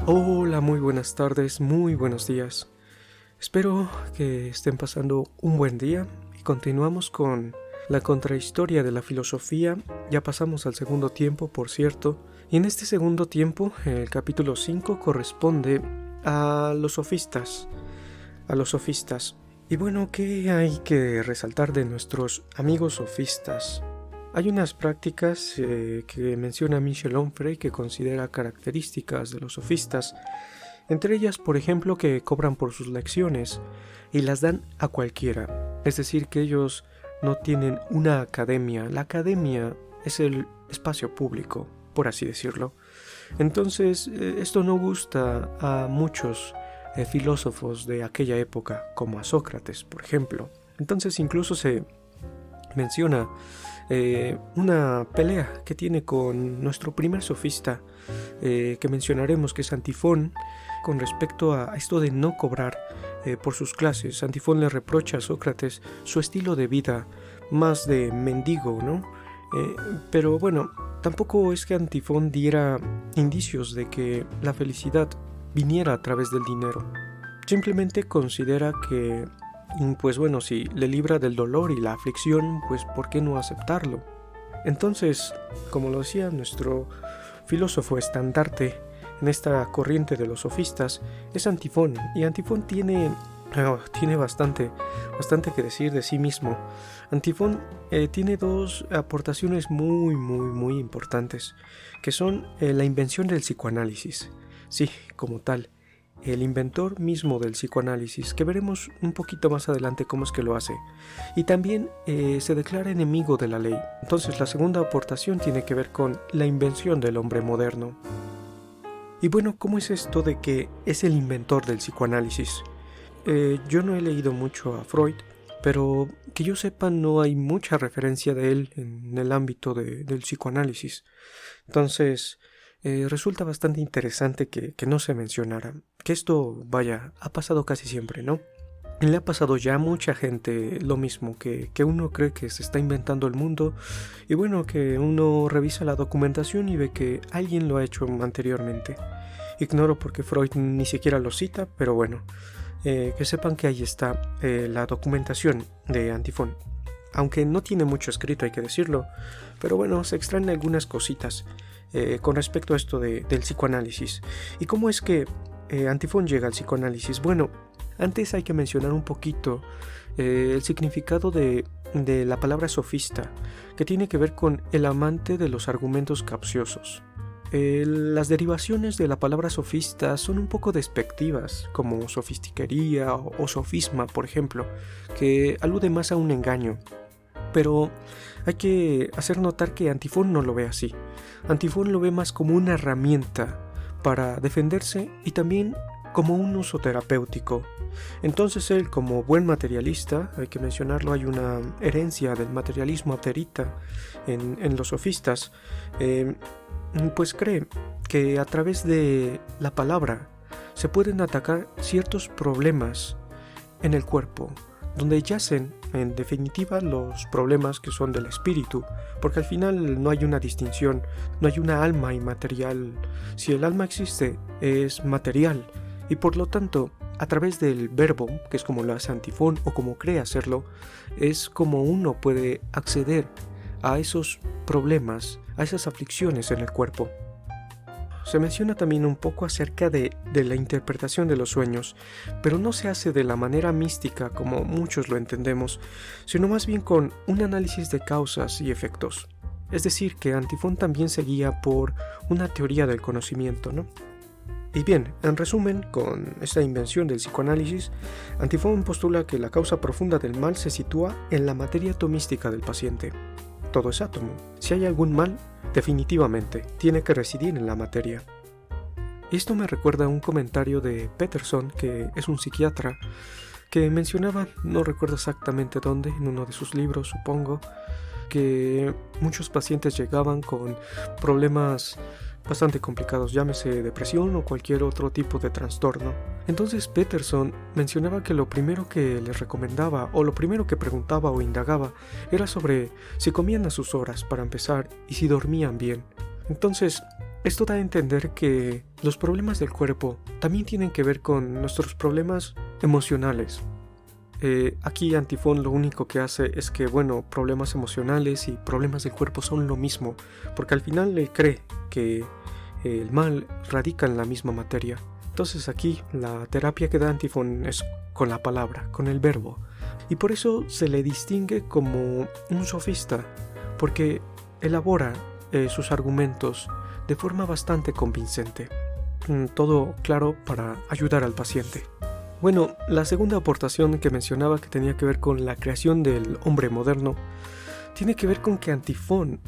Hola, muy buenas tardes, muy buenos días. Espero que estén pasando un buen día y continuamos con la contrahistoria de la filosofía. Ya pasamos al segundo tiempo, por cierto, y en este segundo tiempo, el capítulo 5 corresponde a los sofistas. Y bueno, ¿qué hay que resaltar de nuestros amigos sofistas? Hay unas prácticas que menciona Michel Onfray que considera características de los sofistas, entre ellas, por ejemplo, que cobran por sus lecciones y las dan a cualquiera, es decir, que ellos no tienen una academia. La academia es el espacio público, por así decirlo. Entonces, esto no gusta a muchos filósofos de aquella época, como a Sócrates, por ejemplo. Entonces, incluso se menciona una pelea que tiene con nuestro primer sofista, que mencionaremos, que es Antifón, con respecto a esto de no cobrar por sus clases. Antifón le reprocha a Sócrates su estilo de vida más de mendigo, ¿no? Pero bueno, tampoco es que Antifón diera indicios de que la felicidad viniera a través del dinero. Simplemente considera que, pues bueno, si le libra del dolor y la aflicción, pues ¿por qué no aceptarlo? Entonces, como lo decía nuestro filósofo estandarte en esta corriente de los sofistas, es Antifón, y Antifón tiene bastante que decir de sí mismo. Antifón tiene dos aportaciones muy importantes, que son la invención del psicoanálisis. Sí, como tal, el inventor mismo del psicoanálisis, que veremos un poquito más adelante cómo es que lo hace. Y también se declara enemigo de la ley. Entonces la segunda aportación tiene que ver con la invención del hombre moderno. Y bueno, ¿cómo es esto de que es el inventor del psicoanálisis? Yo no he leído mucho a Freud, pero que yo sepa no hay mucha referencia de él en el ámbito del psicoanálisis. Entonces resulta bastante interesante que no se mencionara. Que esto, vaya, ha pasado casi siempre, ¿no? Y le ha pasado ya a mucha gente lo mismo, que uno cree que se está inventando el mundo, y bueno, que uno revisa la documentación y ve que alguien lo ha hecho anteriormente. Ignoro por qué Freud ni siquiera lo cita, pero bueno, que sepan que ahí está la documentación de Antifón. Aunque no tiene mucho escrito, hay que decirlo, pero bueno, se extraen algunas cositas con respecto a esto del psicoanálisis. ¿Y cómo es que Antifón llega al psicoanálisis? Bueno, antes hay que mencionar un poquito el significado de la palabra sofista, que tiene que ver con el amante de los argumentos capciosos. Las derivaciones de la palabra sofista son un poco despectivas, como sofistiquería o sofisma, por ejemplo, que alude más a un engaño. Pero hay que hacer notar que Antifón no lo ve así. Antifón lo ve más como una herramienta para defenderse y también como un uso terapéutico. Entonces él, como buen materialista, hay que mencionarlo, hay una herencia del materialismo abderita en los sofistas, pues cree que a través de la palabra se pueden atacar ciertos problemas en el cuerpo, donde yacen en definitiva los problemas que son del espíritu, porque al final no hay una distinción, no hay una alma inmaterial. Si el alma existe, es material, y por lo tanto, a través del verbo, que es como lo hace Antifón o como cree hacerlo, es como uno puede acceder a esos problemas, a esas aflicciones en el cuerpo. Se menciona también un poco acerca de la interpretación de los sueños, pero no se hace de la manera mística como muchos lo entendemos, sino más bien con un análisis de causas y efectos. Es decir, que Antifón también se guía por una teoría del conocimiento, ¿no? Y bien, en resumen, con esta invención del psicoanálisis, Antifón postula que la causa profunda del mal se sitúa en la materia atomística del paciente. Todo es átomo. Si hay algún mal, definitivamente tiene que residir en la materia. Esto me recuerda a un comentario de Peterson, que es un psiquiatra, que mencionaba, no recuerdo exactamente dónde, en uno de sus libros supongo, que muchos pacientes llegaban con problemas bastante complicados, llámese depresión o cualquier otro tipo de trastorno. Entonces Peterson mencionaba que lo primero que les recomendaba, o lo primero que preguntaba o indagaba, era sobre si comían a sus horas para empezar y si dormían bien. Entonces, esto da a entender que los problemas del cuerpo también tienen que ver con nuestros problemas emocionales. Aquí Antifón lo único que hace es que, problemas emocionales y problemas del cuerpo son lo mismo, porque al final él cree que el mal radica en la misma materia. Entonces aquí la terapia que da Antifón es con la palabra, con el verbo, y por eso se le distingue como un sofista, porque elabora sus argumentos de forma bastante convincente. Todo claro para ayudar al paciente. Bueno, la segunda aportación que mencionaba, que tenía que ver con la creación del hombre moderno, tiene que ver con que Antifón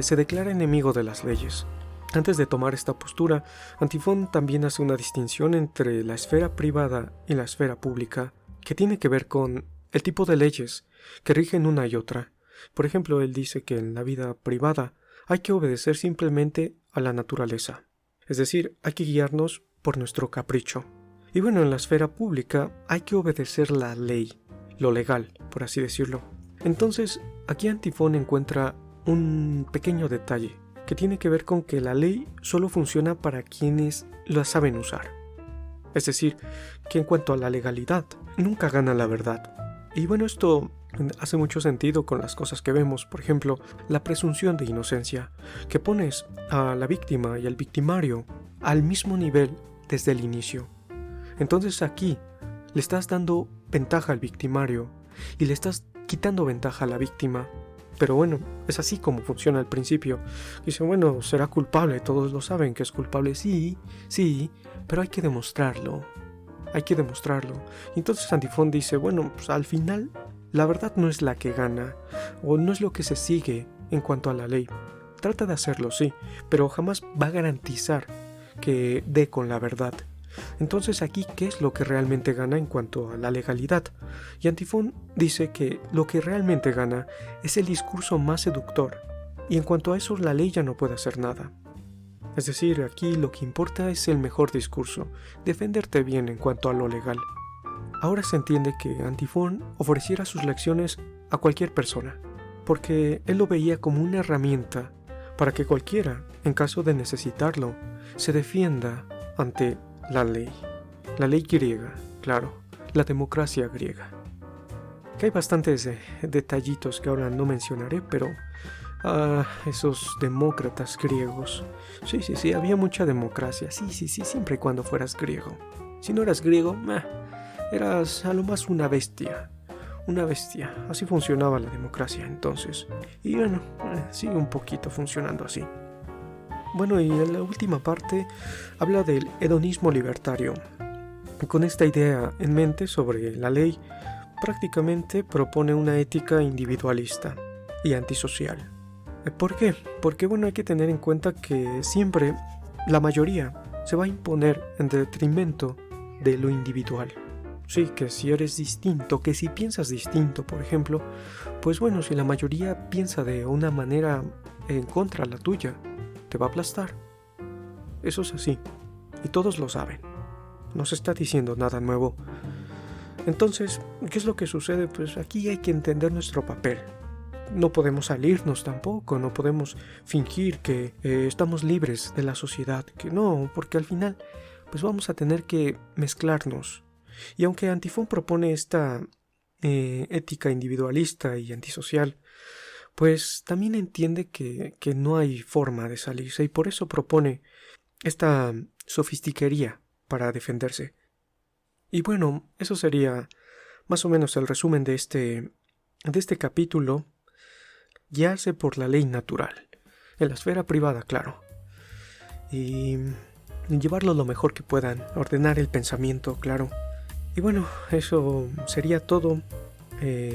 se declara enemigo de las leyes. Antes de tomar esta postura, Antifón también hace una distinción entre la esfera privada y la esfera pública, que tiene que ver con el tipo de leyes que rigen una y otra. Por ejemplo, él dice que en la vida privada hay que obedecer simplemente a la naturaleza, es decir, hay que guiarnos por nuestro capricho. Y bueno, en la esfera pública hay que obedecer la ley, lo legal, por así decirlo. Entonces, aquí Antifón encuentra un pequeño detalle que tiene que ver con que la ley solo funciona para quienes la saben usar. Es decir, que en cuanto a la legalidad, nunca gana la verdad. Y bueno, esto hace mucho sentido con las cosas que vemos, por ejemplo, la presunción de inocencia, que pones a la víctima y al victimario al mismo nivel desde el inicio. Entonces aquí le estás dando ventaja al victimario y le estás quitando ventaja a la víctima. Pero bueno, es así como funciona al principio. Dicen, será culpable, todos lo saben que es culpable. Sí, pero hay que demostrarlo. Y entonces Antifón dice, pues al final la verdad no es la que gana, o no es lo que se sigue en cuanto a la ley. Trata de hacerlo, sí, pero jamás va a garantizar que dé con la verdad. Entonces aquí, ¿qué es lo que realmente gana en cuanto a la legalidad? Y Antifón dice que lo que realmente gana es el discurso más seductor, y en cuanto a eso la ley ya no puede hacer nada. Es decir, aquí lo que importa es el mejor discurso, defenderte bien en cuanto a lo legal. Ahora se entiende que Antifón ofreciera sus lecciones a cualquier persona, porque él lo veía como una herramienta para que cualquiera, en caso de necesitarlo, se defienda ante la ley griega, claro, la democracia griega. Que hay bastantes detallitos que ahora no mencionaré, pero esos demócratas griegos. Sí, había mucha democracia, sí, siempre y cuando fueras griego. Si no eras griego, eras a lo más una bestia, así funcionaba la democracia entonces. Y bueno, sigue un poquito funcionando así. Bueno, y en la última parte habla del hedonismo libertario. Con esta idea en mente sobre la ley, prácticamente propone una ética individualista y antisocial. ¿Por qué? Porque hay que tener en cuenta que siempre la mayoría se va a imponer en detrimento de lo individual. Sí, que si eres distinto, que si piensas distinto, por ejemplo, pues si la mayoría piensa de una manera en contra la tuya, te va a aplastar. Eso es así, y todos lo saben. No se está diciendo nada nuevo. Entonces, ¿qué es lo que sucede? Pues aquí hay que entender nuestro papel. No podemos salirnos tampoco, no podemos fingir que estamos libres de la sociedad, que no, porque al final pues vamos a tener que mezclarnos. Y aunque Antifón propone esta ética individualista y antisocial, pues también entiende que no hay forma de salirse, y por eso propone esta sofistiquería para defenderse. Y bueno, eso sería más o menos el resumen de este capítulo. Guiarse por la ley natural, en la esfera privada, claro, y llevarlo lo mejor que puedan, ordenar el pensamiento, claro. Y bueno, eso sería todo.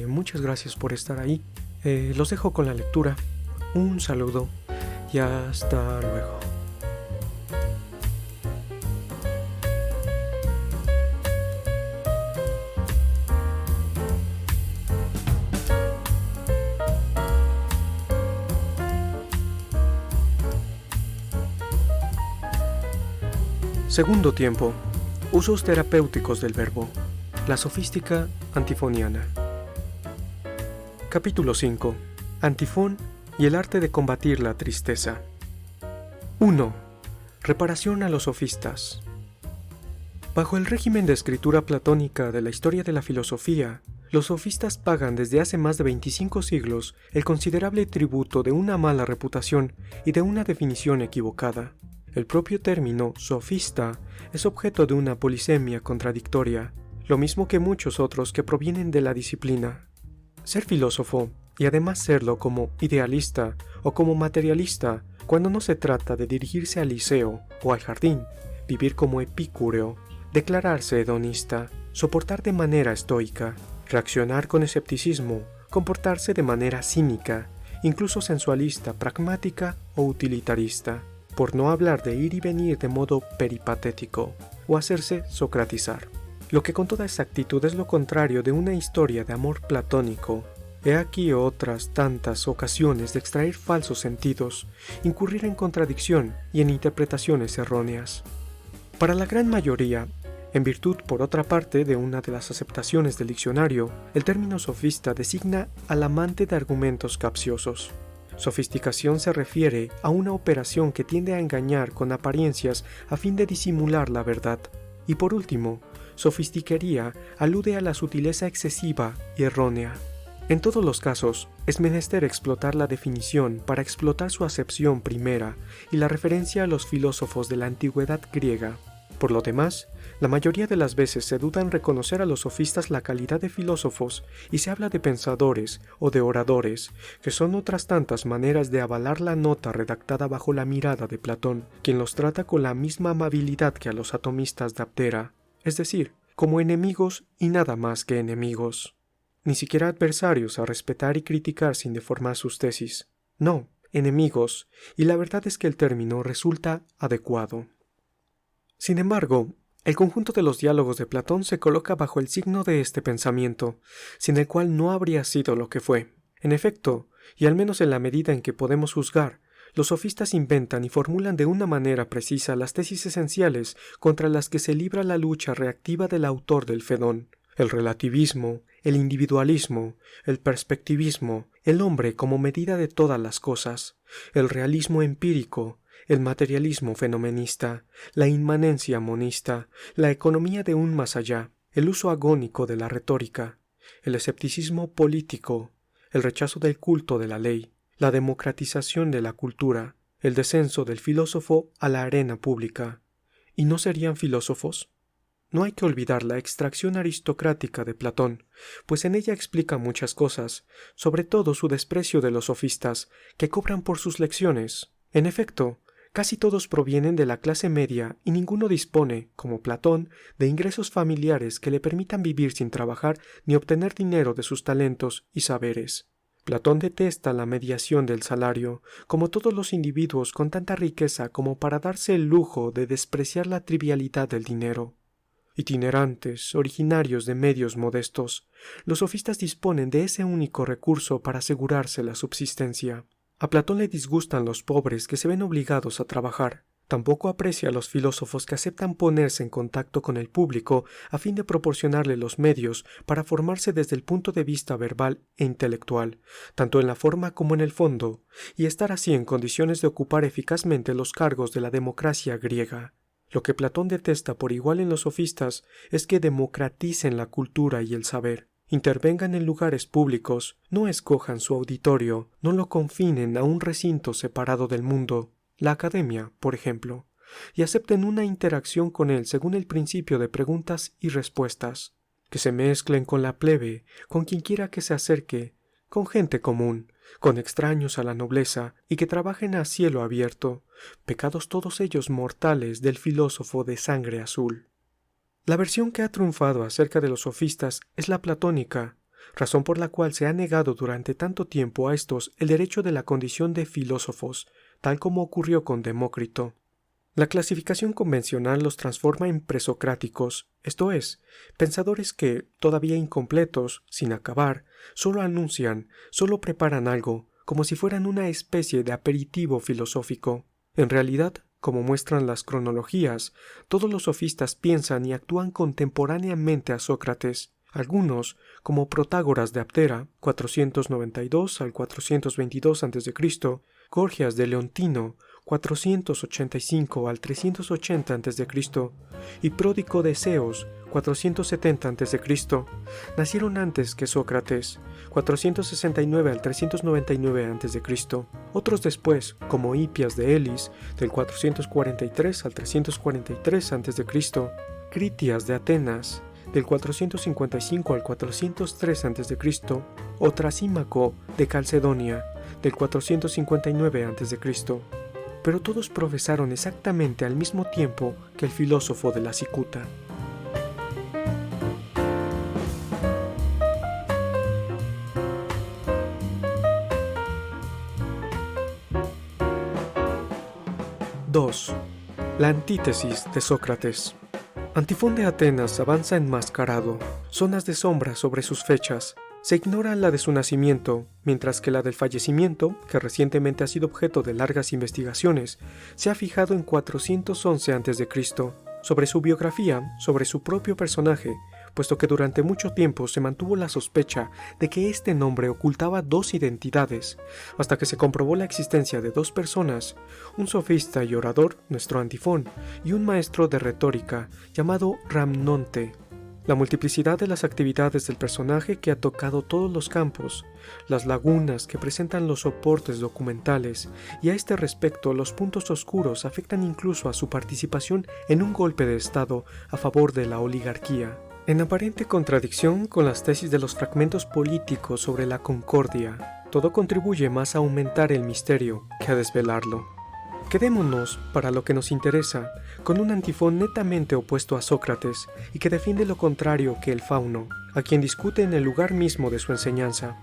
Muchas gracias por estar ahí. Los dejo con la lectura. Un saludo y hasta luego. Segundo tiempo. Usos terapéuticos del verbo. La sofística antifoniana. Capítulo 5. Antifón y el arte de combatir la tristeza. 1. Reparación a los sofistas. Bajo el régimen de escritura platónica de la historia de la filosofía, los sofistas pagan desde hace más de 25 siglos el considerable tributo de una mala reputación y de una definición equivocada. El propio término sofista es objeto de una polisemia contradictoria, lo mismo que muchos otros que provienen de la disciplina. Ser filósofo, y además serlo como idealista o como materialista, cuando no se trata de dirigirse al liceo o al jardín, vivir como epicúreo, declararse hedonista, soportar de manera estoica, reaccionar con escepticismo, comportarse de manera cínica, incluso sensualista, pragmática o utilitarista, por no hablar de ir y venir de modo peripatético, o hacerse socratizar. Lo que con toda exactitud es lo contrario de una historia de amor platónico. He aquí otras tantas ocasiones de extraer falsos sentidos, incurrir en contradicción y en interpretaciones erróneas. Para la gran mayoría, en virtud, por otra parte, de una de las aceptaciones del diccionario, el término sofista designa al amante de argumentos capciosos. Sofisticación se refiere a una operación que tiende a engañar con apariencias a fin de disimular la verdad. Y por último, sofistiquería alude a la sutileza excesiva y errónea. En todos los casos, es menester explotar la definición para explotar su acepción primera y la referencia a los filósofos de la antigüedad griega. Por lo demás, la mayoría de las veces se duda en reconocer a los sofistas la calidad de filósofos y se habla de pensadores o de oradores, que son otras tantas maneras de avalar la nota redactada bajo la mirada de Platón, quien los trata con la misma amabilidad que a los atomistas de Abdera, es decir, como enemigos y nada más que enemigos. Ni siquiera adversarios a respetar y criticar sin deformar sus tesis. No, enemigos, y la verdad es que el término resulta adecuado. Sin embargo, el conjunto de los diálogos de Platón se coloca bajo el signo de este pensamiento, sin el cual no habría sido lo que fue. En efecto, y al menos en la medida en que podemos juzgar, los sofistas inventan y formulan de una manera precisa las tesis esenciales contra las que se libra la lucha reactiva del autor del Fedón: el relativismo, el individualismo, el perspectivismo, el hombre como medida de todas las cosas, el realismo empírico, el materialismo fenomenista, la inmanencia monista, la economía de un más allá, el uso agónico de la retórica, el escepticismo político, el rechazo del culto de la ley, la democratización de la cultura, el descenso del filósofo a la arena pública. ¿Y no serían filósofos? No hay que olvidar la extracción aristocrática de Platón, pues en ella explica muchas cosas, sobre todo su desprecio de los sofistas, que cobran por sus lecciones. En efecto, casi todos provienen de la clase media y ninguno dispone, como Platón, de ingresos familiares que le permitan vivir sin trabajar ni obtener dinero de sus talentos y saberes. Platón detesta la mediación del salario, como todos los individuos con tanta riqueza como para darse el lujo de despreciar la trivialidad del dinero. Itinerantes, originarios de medios modestos, los sofistas disponen de ese único recurso para asegurarse la subsistencia. A Platón le disgustan los pobres que se ven obligados a trabajar. Tampoco aprecia a los filósofos que aceptan ponerse en contacto con el público a fin de proporcionarle los medios para formarse desde el punto de vista verbal e intelectual, tanto en la forma como en el fondo, y estar así en condiciones de ocupar eficazmente los cargos de la democracia griega. Lo que Platón detesta por igual en los sofistas es que democraticen la cultura y el saber, intervengan en lugares públicos, no escojan su auditorio, no lo confinen a un recinto separado del mundo, la academia, por ejemplo, y acepten una interacción con él según el principio de preguntas y respuestas, que se mezclen con la plebe, con quien quiera que se acerque, con gente común, con extraños a la nobleza, y que trabajen a cielo abierto, pecados todos ellos mortales del filósofo de sangre azul. La versión que ha triunfado acerca de los sofistas es la platónica, razón por la cual se ha negado durante tanto tiempo a estos el derecho de la condición de filósofos, tal como ocurrió con Demócrito. La clasificación convencional los transforma en presocráticos, esto es, pensadores que, todavía incompletos, sin acabar, solo anuncian, solo preparan algo, como si fueran una especie de aperitivo filosófico. En realidad, como muestran las cronologías, todos los sofistas piensan y actúan contemporáneamente a Sócrates. Algunos, como Protágoras de Abdera, 492 al 422 a.C., Gorgias de Leontino, 485 al 380 a.C. y Pródico de Ceos 470 a.C. nacieron antes que Sócrates, 469 al 399 a.C. Otros después, como Hipias de Elis, del 443 al 343 a.C., Critias de Atenas, del 455 al 403 a.C., o Trasímaco de Calcedonia, del 459 a.C., pero todos profesaron exactamente al mismo tiempo que el filósofo de la cicuta. II. La antítesis de Sócrates. Antifón de Atenas avanza enmascarado, zonas de sombra sobre sus fechas. Se ignora la de su nacimiento, mientras que la del fallecimiento, que recientemente ha sido objeto de largas investigaciones, se ha fijado en 411 a.C. Sobre su biografía, sobre su propio personaje, puesto que durante mucho tiempo se mantuvo la sospecha de que este nombre ocultaba dos identidades, hasta que se comprobó la existencia de dos personas, un sofista y orador, nuestro Antifón, y un maestro de retórica, llamado Rhamnonte. La multiplicidad de las actividades del personaje que ha tocado todos los campos, las lagunas que presentan los soportes documentales, y a este respecto los puntos oscuros afectan incluso a su participación en un golpe de Estado a favor de la oligarquía. En aparente contradicción con las tesis de los fragmentos políticos sobre la concordia, todo contribuye más a aumentar el misterio que a desvelarlo. Quedémonos, para lo que nos interesa, con un Antifón netamente opuesto a Sócrates y que defiende lo contrario que el Fauno, a quien discute en el lugar mismo de su enseñanza.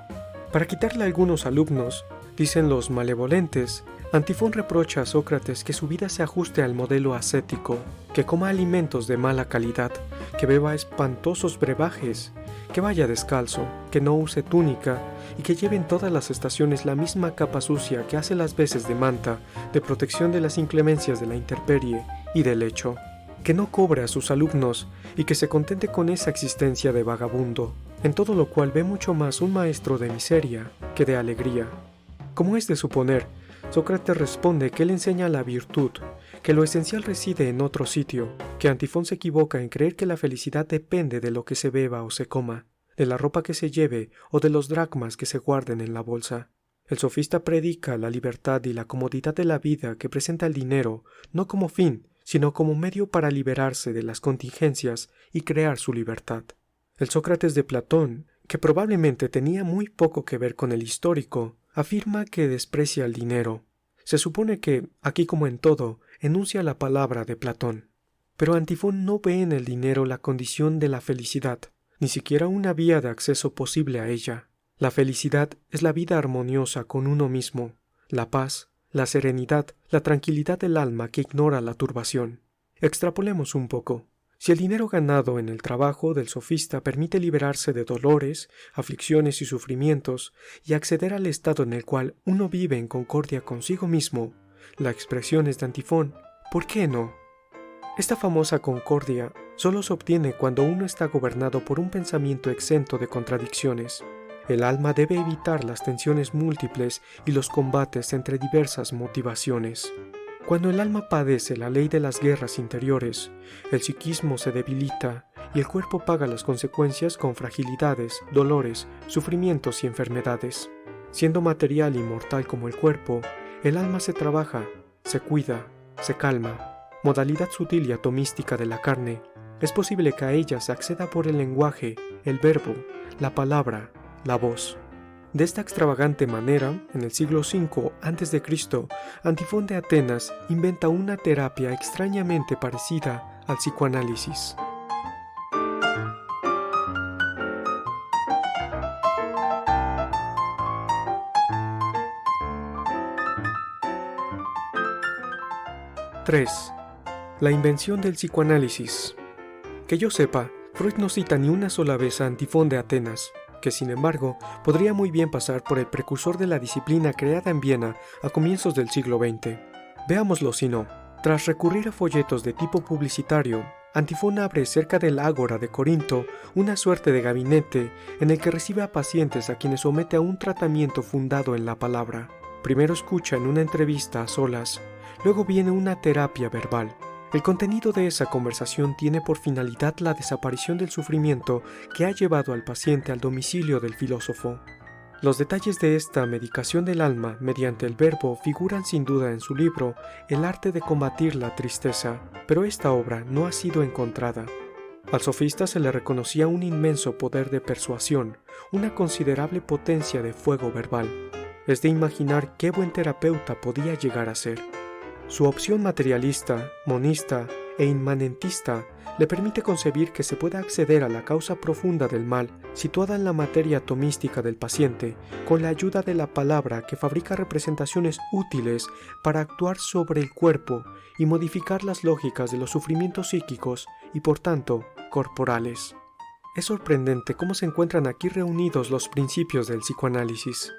Para quitarle a algunos alumnos, dicen los malevolentes, Antifón reprocha a Sócrates que su vida se ajuste al modelo ascético, que coma alimentos de mala calidad, que beba espantosos brebajes, que vaya descalzo, que no use túnica y que lleve en todas las estaciones la misma capa sucia que hace las veces de manta, de protección de las inclemencias de la intemperie y del lecho, que no cobre a sus alumnos y que se contente con esa existencia de vagabundo, en todo lo cual ve mucho más un maestro de miseria que de alegría. Como es de suponer, Sócrates responde que él enseña la virtud, que lo esencial reside en otro sitio, que Antifón se equivoca en creer que la felicidad depende de lo que se beba o se coma, de la ropa que se lleve o de los dracmas que se guarden en la bolsa. El sofista predica la libertad y la comodidad de la vida que presenta el dinero, no como fin, sino como medio para liberarse de las contingencias y crear su libertad. El Sócrates de Platón, que probablemente tenía muy poco que ver con el histórico, afirma que desprecia el dinero. Se supone que, aquí como en todo, enuncia la palabra de Platón. Pero Antifón no ve en el dinero la condición de la felicidad, ni siquiera una vía de acceso posible a ella. La felicidad es la vida armoniosa con uno mismo, la paz, la serenidad, la tranquilidad del alma que ignora la turbación. Extrapolemos un poco. Si el dinero ganado en el trabajo del sofista permite liberarse de dolores, aflicciones y sufrimientos y acceder al estado en el cual uno vive en concordia consigo mismo, la expresión es de Antifón, ¿por qué no? Esta famosa concordia solo se obtiene cuando uno está gobernado por un pensamiento exento de contradicciones. El alma debe evitar las tensiones múltiples y los combates entre diversas motivaciones. Cuando el alma padece la ley de las guerras interiores, el psiquismo se debilita y el cuerpo paga las consecuencias con fragilidades, dolores, sufrimientos y enfermedades. Siendo material y mortal como el cuerpo, el alma se trabaja, se cuida, se calma. Modalidad sutil y atomística de la carne, es posible que a ella se acceda por el lenguaje, el verbo, la palabra, la voz. De esta extravagante manera, en el siglo V a.C., Antifón de Atenas inventa una terapia extrañamente parecida al psicoanálisis. III. La invención del psicoanálisis. Que yo sepa, Freud no cita ni una sola vez a Antifón de Atenas, que sin embargo podría muy bien pasar por el precursor de la disciplina creada en Viena a comienzos del siglo XX. Veámoslo si no. Tras recurrir a folletos de tipo publicitario, Antifón abre cerca del Ágora de Corinto una suerte de gabinete en el que recibe a pacientes a quienes somete a un tratamiento fundado en la palabra. Primero escucha en una entrevista a solas, luego viene una terapia verbal. El contenido de esa conversación tiene por finalidad la desaparición del sufrimiento que ha llevado al paciente al domicilio del filósofo. Los detalles de esta medicación del alma mediante el verbo figuran sin duda en su libro El arte de combatir la tristeza, pero esta obra no ha sido encontrada. Al sofista se le reconocía un inmenso poder de persuasión, una considerable potencia de fuego verbal. Es de imaginar qué buen terapeuta podía llegar a ser. Su opción materialista, monista e inmanentista le permite concebir que se pueda acceder a la causa profunda del mal situada en la materia atomística del paciente con la ayuda de la palabra que fabrica representaciones útiles para actuar sobre el cuerpo y modificar las lógicas de los sufrimientos psíquicos y por tanto corporales. Es sorprendente cómo se encuentran aquí reunidos los principios del psicoanálisis.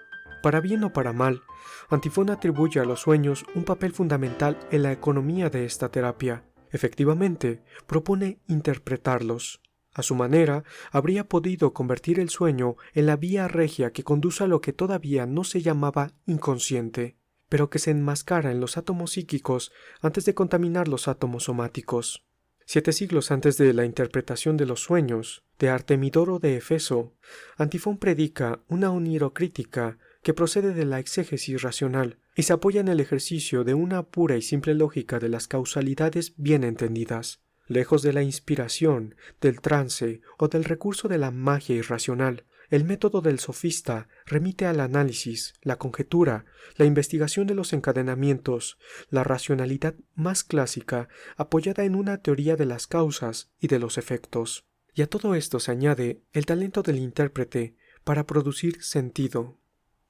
Para bien o para mal, Antifón atribuye a los sueños un papel fundamental en la economía de esta terapia. Efectivamente, propone interpretarlos. A su manera, habría podido convertir el sueño en la vía regia que conduce a lo que todavía no se llamaba inconsciente, pero que se enmascara en los átomos psíquicos antes de contaminar los átomos somáticos. 7 siglos antes de la interpretación de los sueños, de Artemidoro de Efeso, Antifón predica una onirocrítica que procede de la exégesis racional y se apoya en el ejercicio de una pura y simple lógica de las causalidades bien entendidas, lejos de la inspiración, del trance o del recurso de la magia irracional. El método del sofista remite al análisis, la conjetura, la investigación de los encadenamientos, la racionalidad más clásica apoyada en una teoría de las causas y de los efectos. Y a todo esto se añade el talento del intérprete para producir sentido.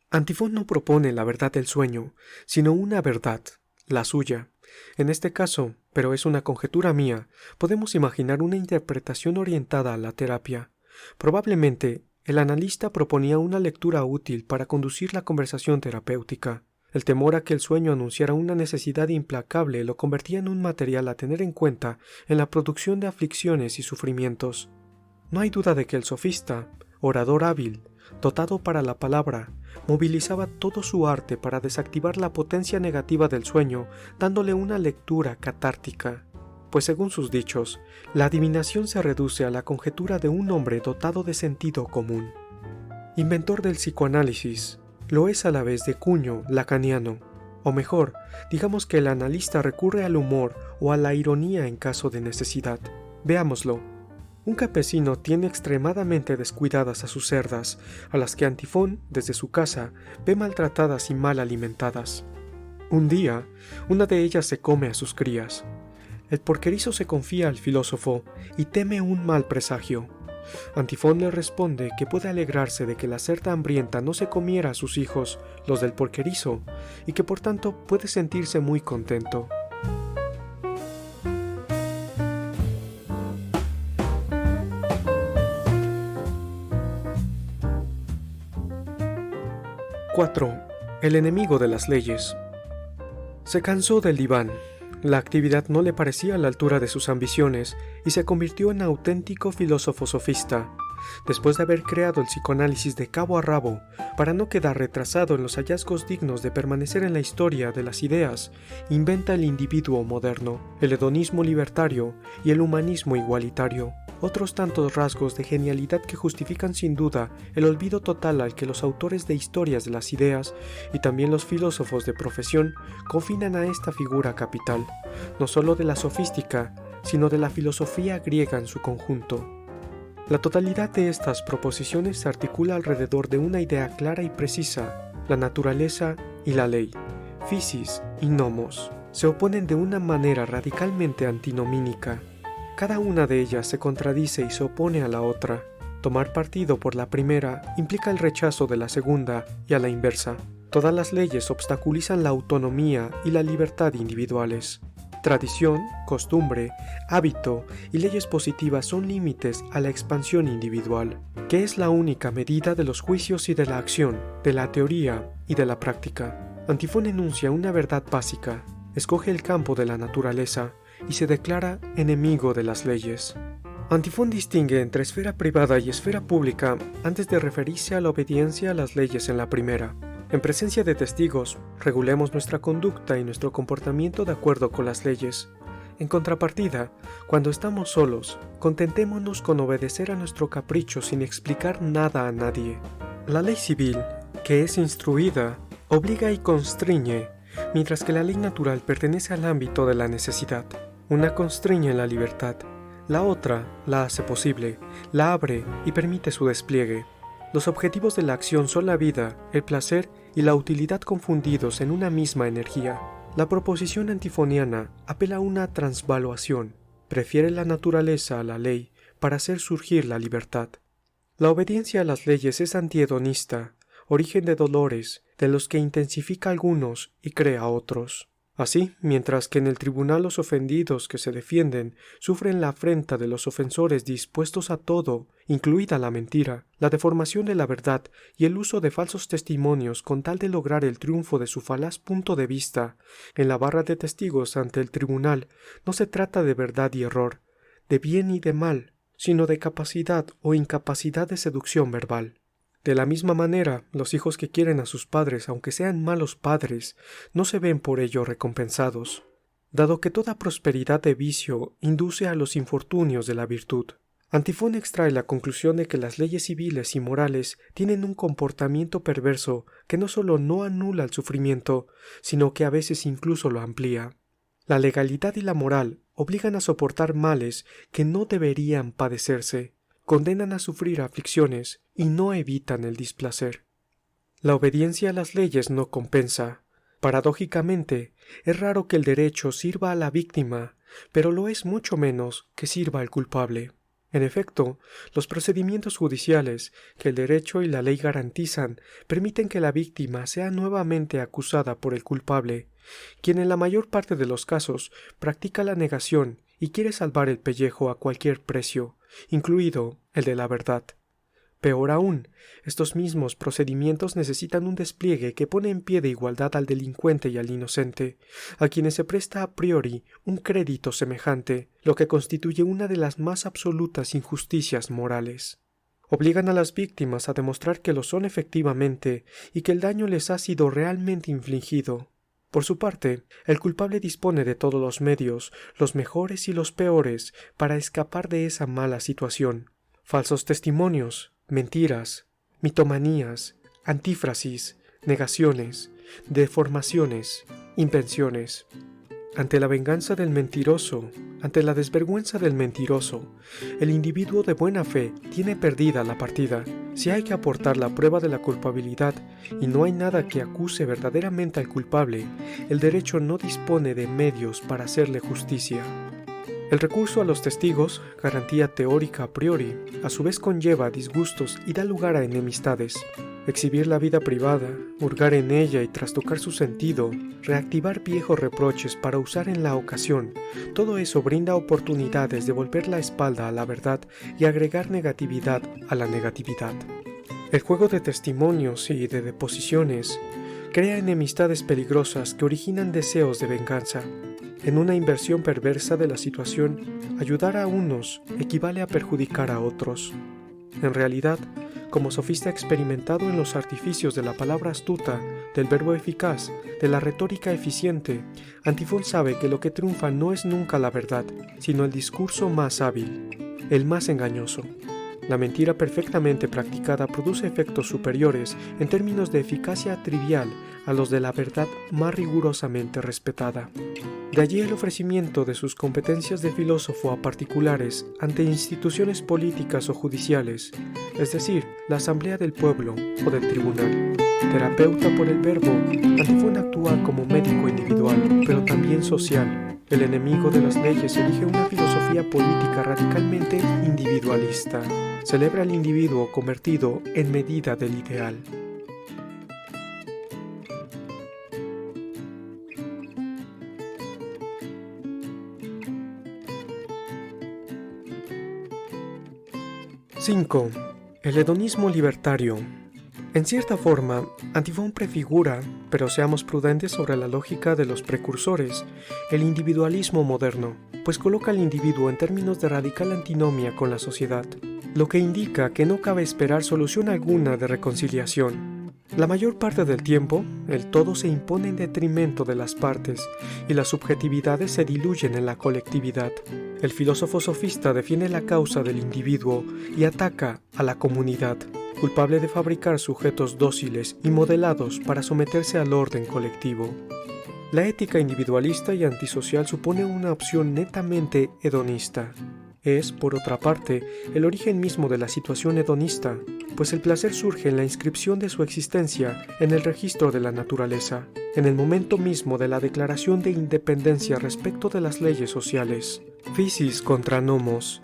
Antifón no propone la verdad del sueño, sino una verdad, la suya. En este caso, pero es una conjetura mía, podemos imaginar una interpretación orientada a la terapia. Probablemente, el analista proponía una lectura útil para conducir la conversación terapéutica. El temor a que el sueño anunciara una necesidad implacable lo convertía en un material a tener en cuenta en la producción de aflicciones y sufrimientos. No hay duda de que el sofista, orador hábil, dotado para la palabra, movilizaba todo su arte para desactivar la potencia negativa del sueño, dándole una lectura catártica. Pues según sus dichos, la adivinación se reduce a la conjetura de un hombre dotado de sentido común. Inventor del psicoanálisis, lo es a la vez de cuño lacaniano, o mejor, digamos que el analista recurre al humor o a la ironía en caso de necesidad. Veámoslo. Un campesino tiene extremadamente descuidadas a sus cerdas, a las que Antifón, desde su casa, ve maltratadas y mal alimentadas. Un día, una de ellas se come a sus crías. El porquerizo se confía al filósofo y teme un mal presagio. Antifón le responde que puede alegrarse de que la cerda hambrienta no se comiera a sus hijos, los del porquerizo, y que por tanto puede sentirse muy contento. ⁴. El enemigo de las leyes. Se cansó del diván. La actividad no le parecía a la altura de sus ambiciones y se convirtió en auténtico filósofo sofista. Después de haber creado el psicoanálisis de cabo a rabo, para no quedar retrasado en los hallazgos dignos de permanecer en la historia de las ideas, inventa el individuo moderno, el hedonismo libertario y el humanismo igualitario, otros tantos rasgos de genialidad que justifican sin duda el olvido total al que los autores de historias de las ideas y también los filósofos de profesión confinan a esta figura capital, no solo de la sofística, sino de la filosofía griega en su conjunto. La totalidad de estas proposiciones se articula alrededor de una idea clara y precisa: la naturaleza y la ley, physis y nomos, se oponen de una manera radicalmente antinomínica. Cada una de ellas se contradice y se opone a la otra. Tomar partido por la primera implica el rechazo de la segunda y a la inversa. Todas las leyes obstaculizan la autonomía y la libertad individuales. Tradición, costumbre, hábito y leyes positivas son límites a la expansión individual, que es la única medida de los juicios y de la acción, de la teoría y de la práctica. Antifón enuncia una verdad básica, escoge el campo de la naturaleza y se declara enemigo de las leyes. Antifón distingue entre esfera privada y esfera pública antes de referirse a la obediencia a las leyes en la primera. En presencia de testigos, regulemos nuestra conducta y nuestro comportamiento de acuerdo con las leyes. En contrapartida, cuando estamos solos, contentémonos con obedecer a nuestro capricho sin explicar nada a nadie. La ley civil, que es instruida, obliga y constriñe, mientras que la ley natural pertenece al ámbito de la necesidad. Una constriñe la libertad, la otra la hace posible, la abre y permite su despliegue. Los objetivos de la acción son la vida, el placer y la utilidad confundidos en una misma energía. La proposición antifoniana apela a una transvaluación, prefiere la naturaleza a la ley para hacer surgir la libertad. La obediencia a las leyes es antihedonista, origen de dolores, de los que intensifica algunos y crea otros. Así, mientras que en el tribunal los ofendidos que se defienden sufren la afrenta de los ofensores dispuestos a todo, incluida la mentira, la deformación de la verdad y el uso de falsos testimonios con tal de lograr el triunfo de su falaz punto de vista, en la barra de testigos ante el tribunal no se trata de verdad y error, de bien y de mal, sino de capacidad o incapacidad de seducción verbal. De la misma manera, los hijos que quieren a sus padres, aunque sean malos padres, no se ven por ello recompensados, dado que toda prosperidad de vicio induce a los infortunios de la virtud. Antifón extrae la conclusión de que las leyes civiles y morales tienen un comportamiento perverso que no solo no anula el sufrimiento, sino que a veces incluso lo amplía. La legalidad y la moral obligan a soportar males que no deberían padecerse, condenan a sufrir aflicciones y no evitan el displacer. La obediencia a las leyes no compensa. Paradójicamente, es raro que el derecho sirva a la víctima, pero lo es mucho menos que sirva al culpable. En efecto, los procedimientos judiciales que el derecho y la ley garantizan permiten que la víctima sea nuevamente acusada por el culpable, quien en la mayor parte de los casos practica la negación y quiere salvar el pellejo a cualquier precio, incluido el de la verdad. Peor aún, estos mismos procedimientos necesitan un despliegue que pone en pie de igualdad al delincuente y al inocente, a quienes se presta a priori un crédito semejante, lo que constituye una de las más absolutas injusticias morales. Obligan a las víctimas a demostrar que lo son efectivamente y que el daño les ha sido realmente infligido. Por su parte, el culpable dispone de todos los medios, los mejores y los peores, para escapar de esa mala situación. Falsos testimonios, mentiras, mitomanías, antífrasis, negaciones, deformaciones, invenciones. Ante la venganza del mentiroso, ante la desvergüenza del mentiroso, el individuo de buena fe tiene perdida la partida. Si hay que aportar la prueba de la culpabilidad y no hay nada que acuse verdaderamente al culpable, el derecho no dispone de medios para hacerle justicia. El recurso a los testigos, garantía teórica a priori, a su vez conlleva disgustos y da lugar a enemistades. Exhibir la vida privada, hurgar en ella y trastocar su sentido, reactivar viejos reproches para usar en la ocasión, todo eso brinda oportunidades de volver la espalda a la verdad y agregar negatividad a la negatividad. El juego de testimonios y de deposiciones crea enemistades peligrosas que originan deseos de venganza. En una inversión perversa de la situación, ayudar a unos equivale a perjudicar a otros. En realidad, como sofista experimentado en los artificios de la palabra astuta, del verbo eficaz, de la retórica eficiente, Antifón sabe que lo que triunfa no es nunca la verdad, sino el discurso más hábil, el más engañoso. La mentira perfectamente practicada produce efectos superiores en términos de eficacia trivial a los de la verdad más rigurosamente respetada. De allí el ofrecimiento de sus competencias de filósofo a particulares ante instituciones políticas o judiciales, es decir, la asamblea del pueblo o del tribunal. Terapeuta por el verbo, Antifón actúa como médico individual, pero también social. El enemigo de las leyes elige una filosofía política radicalmente individualista. Celebra al individuo convertido en medida del ideal. ⁵. El hedonismo libertario. En cierta forma, Antifón prefigura, pero seamos prudentes sobre la lógica de los precursores, el individualismo moderno, pues coloca al individuo en términos de radical antinomia con la sociedad, lo que indica que no cabe esperar solución alguna de reconciliación. La mayor parte del tiempo, el todo se impone en detrimento de las partes y las subjetividades se diluyen en la colectividad. El filósofo sofista defiende la causa del individuo y ataca a la comunidad, culpable de fabricar sujetos dóciles y modelados para someterse al orden colectivo. La ética individualista y antisocial supone una opción netamente hedonista. Es, por otra parte, el origen mismo de la situación hedonista, pues el placer surge en la inscripción de su existencia en el registro de la naturaleza, en el momento mismo de la declaración de independencia respecto de las leyes sociales. Physis contra nomos,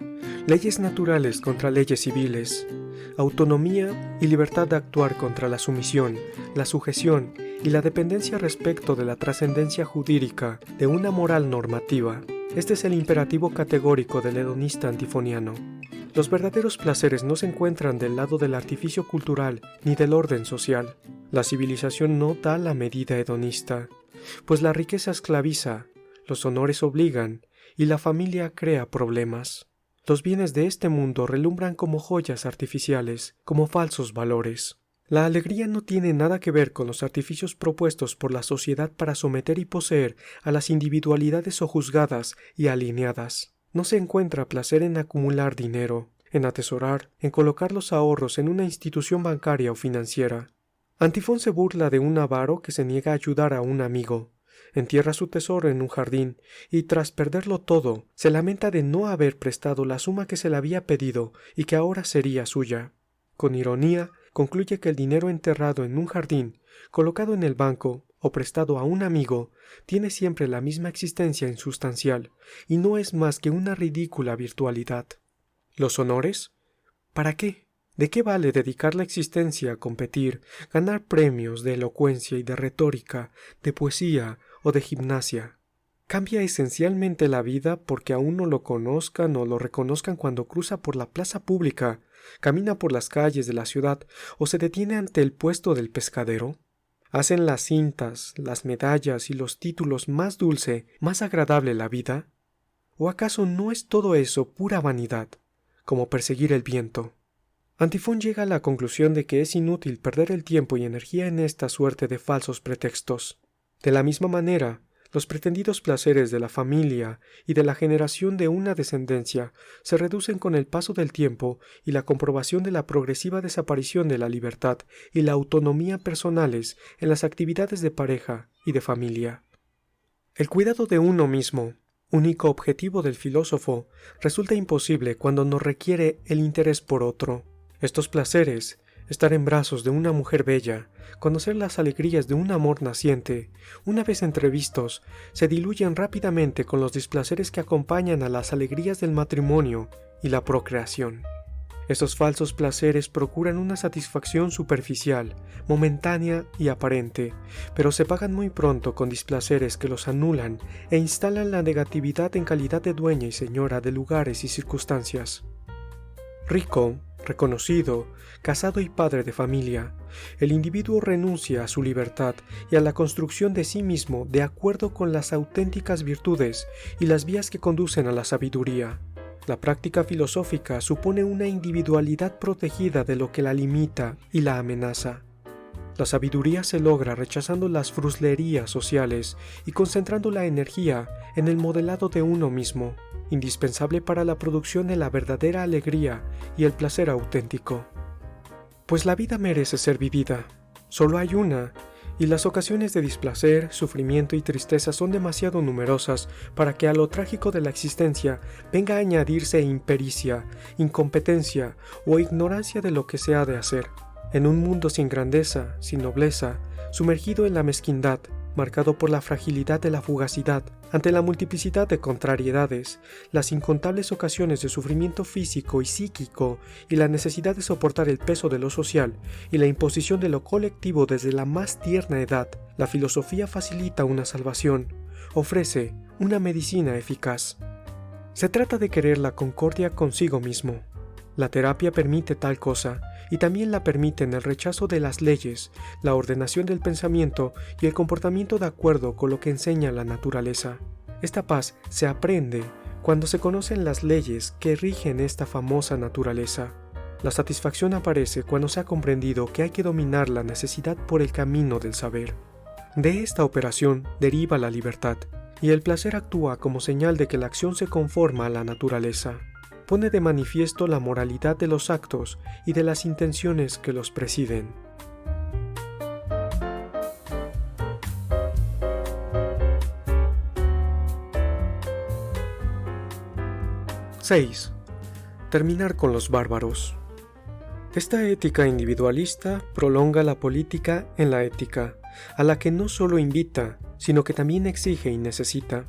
leyes naturales contra leyes civiles, autonomía y libertad de actuar contra la sumisión, la sujeción y la dependencia respecto de la trascendencia jurídica de una moral normativa. Este es el imperativo categórico del hedonista antifoniano. Los verdaderos placeres no se encuentran del lado del artificio cultural ni del orden social. La civilización no da la medida hedonista, pues la riqueza esclaviza, los honores obligan y la familia crea problemas. Los bienes de este mundo relumbran como joyas artificiales, como falsos valores. La alegría no tiene nada que ver con los artificios propuestos por la sociedad para someter y poseer a las individualidades sojuzgadas y alineadas. No se encuentra placer en acumular dinero, en atesorar, en colocar los ahorros en una institución bancaria o financiera. Antifón se burla de un avaro que se niega a ayudar a un amigo, entierra su tesoro en un jardín y tras perderlo todo, se lamenta de no haber prestado la suma que se le había pedido y que ahora sería suya. Con ironía, concluye que el dinero enterrado en un jardín, colocado en el banco o prestado a un amigo, tiene siempre la misma existencia insustancial y no es más que una ridícula virtualidad. ¿Los honores? ¿Para qué? ¿De qué vale dedicar la existencia a competir, ganar premios de elocuencia y de retórica, de poesía o de gimnasia? Cambia esencialmente la vida porque a uno lo conozcan o lo reconozcan cuando cruza por la plaza pública, camina por las calles de la ciudad o se detiene ante el puesto del pescadero. ¿Hacen las cintas, las medallas y los títulos más dulce, más agradable la vida? ¿O acaso no es todo eso pura vanidad, como perseguir el viento? Antifón llega a la conclusión de que es inútil perder el tiempo y energía en esta suerte de falsos pretextos. De la misma manera, los pretendidos placeres de la familia y de la generación de una descendencia se reducen con el paso del tiempo y la comprobación de la progresiva desaparición de la libertad y la autonomía personales en las actividades de pareja y de familia. El cuidado de uno mismo, único objetivo del filósofo, resulta imposible cuando no requiere el interés por otro. Estos placeres, estar en brazos de una mujer bella, conocer las alegrías de un amor naciente, una vez entrevistos, se diluyen rápidamente con los displaceres que acompañan a las alegrías del matrimonio y la procreación. Estos falsos placeres procuran una satisfacción superficial, momentánea y aparente, pero se pagan muy pronto con displaceres que los anulan e instalan la negatividad en calidad de dueña y señora de lugares y circunstancias. Rico, reconocido, casado y padre de familia, el individuo renuncia a su libertad y a la construcción de sí mismo de acuerdo con las auténticas virtudes y las vías que conducen a la sabiduría. La práctica filosófica supone una individualidad protegida de lo que la limita y la amenaza. La sabiduría se logra rechazando las fruslerías sociales y concentrando la energía en el modelado de uno mismo, indispensable para la producción de la verdadera alegría y el placer auténtico. Pues la vida merece ser vivida, solo hay una, y las ocasiones de displacer, sufrimiento y tristeza son demasiado numerosas para que a lo trágico de la existencia venga a añadirse impericia, incompetencia o ignorancia de lo que se ha de hacer. En un mundo sin grandeza, sin nobleza, sumergido en la mezquindad, marcado por la fragilidad de la fugacidad, ante la multiplicidad de contrariedades, las incontables ocasiones de sufrimiento físico y psíquico y la necesidad de soportar el peso de lo social y la imposición de lo colectivo desde la más tierna edad, la filosofía facilita una salvación, ofrece una medicina eficaz. Se trata de querer la concordia consigo mismo. La terapia permite tal cosa, y también la permiten el rechazo de las leyes, la ordenación del pensamiento y el comportamiento de acuerdo con lo que enseña la naturaleza. Esta paz se aprende cuando se conocen las leyes que rigen esta famosa naturaleza. La satisfacción aparece cuando se ha comprendido que hay que dominar la necesidad por el camino del saber. De esta operación deriva la libertad, y el placer actúa como señal de que la acción se conforma a la naturaleza. Pone de manifiesto la moralidad de los actos y de las intenciones que los presiden. ¡6! Terminar con los bárbaros. Esta ética individualista prolonga la política en la ética, a la que no solo invita, sino que también exige y necesita.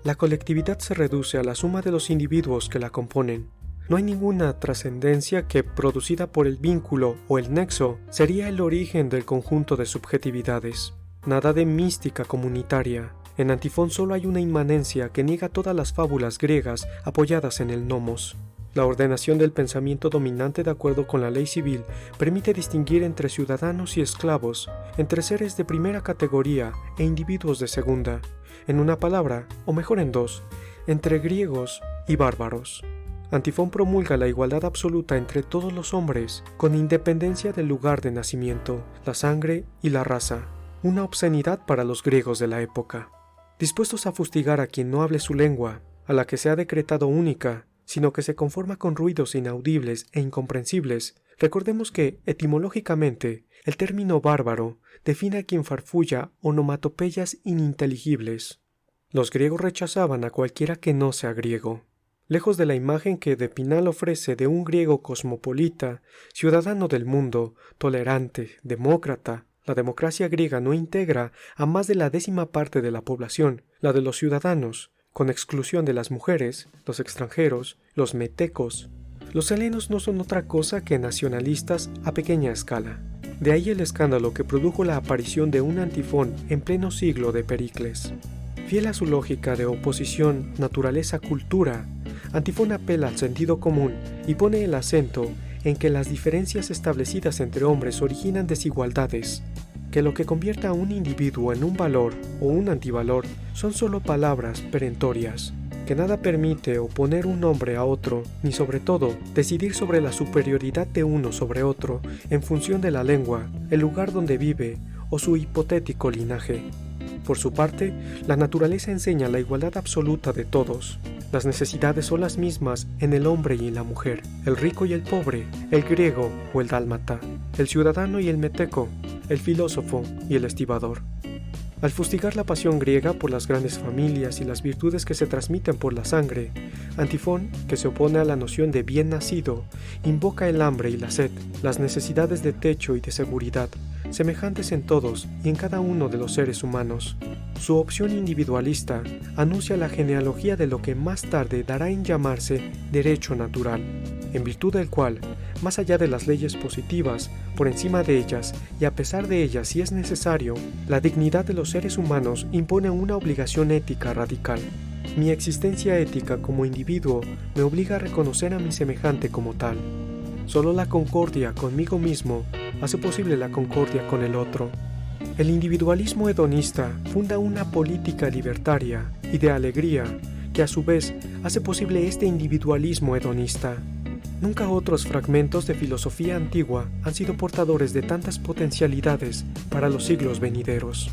La colectividad se reduce a la suma de los individuos que la componen. No hay ninguna trascendencia que, producida por el vínculo o el nexo, sería el origen del conjunto de subjetividades. Nada de mística comunitaria. En Antifón solo hay una inmanencia que niega todas las fábulas griegas apoyadas en el nomos. La ordenación del pensamiento dominante de acuerdo con la ley civil permite distinguir entre ciudadanos y esclavos, entre seres de primera categoría e individuos de segunda, en una palabra, o mejor en dos, entre griegos y bárbaros. Antifón promulga la igualdad absoluta entre todos los hombres, con independencia del lugar de nacimiento, la sangre y la raza, una obscenidad para los griegos de la época. Dispuestos a fustigar a quien no hable su lengua, a la que se ha decretado única, sino que se conforma con ruidos inaudibles e incomprensibles, recordemos que, etimológicamente, el término bárbaro define a quien farfulla onomatopeyas ininteligibles. Los griegos rechazaban a cualquiera que no sea griego. Lejos de la imagen que de Pinal ofrece de un griego cosmopolita, ciudadano del mundo, tolerante, demócrata, la democracia griega no integra a más de la 10ª parte de la población, la de los ciudadanos, con exclusión de las mujeres, los extranjeros, los metecos. Los helenos no son otra cosa que nacionalistas a pequeña escala. De ahí el escándalo que produjo la aparición de un Antifón en pleno siglo de Pericles. Fiel a su lógica de oposición naturaleza-cultura, Antifón apela al sentido común y pone el acento en que las diferencias establecidas entre hombres originan desigualdades, que lo que convierta a un individuo en un valor o un antivalor son solo palabras perentorias, que nada permite oponer un nombre a otro, ni sobre todo decidir sobre la superioridad de uno sobre otro en función de la lengua, el lugar donde vive o su hipotético linaje. Por su parte, la naturaleza enseña la igualdad absoluta de todos. Las necesidades son las mismas en el hombre y en la mujer, el rico y el pobre, el griego o el dálmata, el ciudadano y el meteco, el filósofo y el estibador. Al fustigar la pasión griega por las grandes familias y las virtudes que se transmiten por la sangre, Antifón, que se opone a la noción de bien nacido, invoca el hambre y la sed, las necesidades de techo y de seguridad, semejantes en todos y en cada uno de los seres humanos. Su opción individualista anuncia la genealogía de lo que más tarde dará en llamarse derecho natural, en virtud del cual, más allá de las leyes positivas, por encima de ellas y a pesar de ellas si es necesario, la dignidad de los seres humanos impone una obligación ética radical. Mi existencia ética como individuo me obliga a reconocer a mi semejante como tal. Solo la concordia conmigo mismo hace posible la concordia con el otro. El individualismo hedonista funda una política libertaria y de alegría que a su vez hace posible este individualismo hedonista. Nunca otros fragmentos de filosofía antigua han sido portadores de tantas potencialidades para los siglos venideros.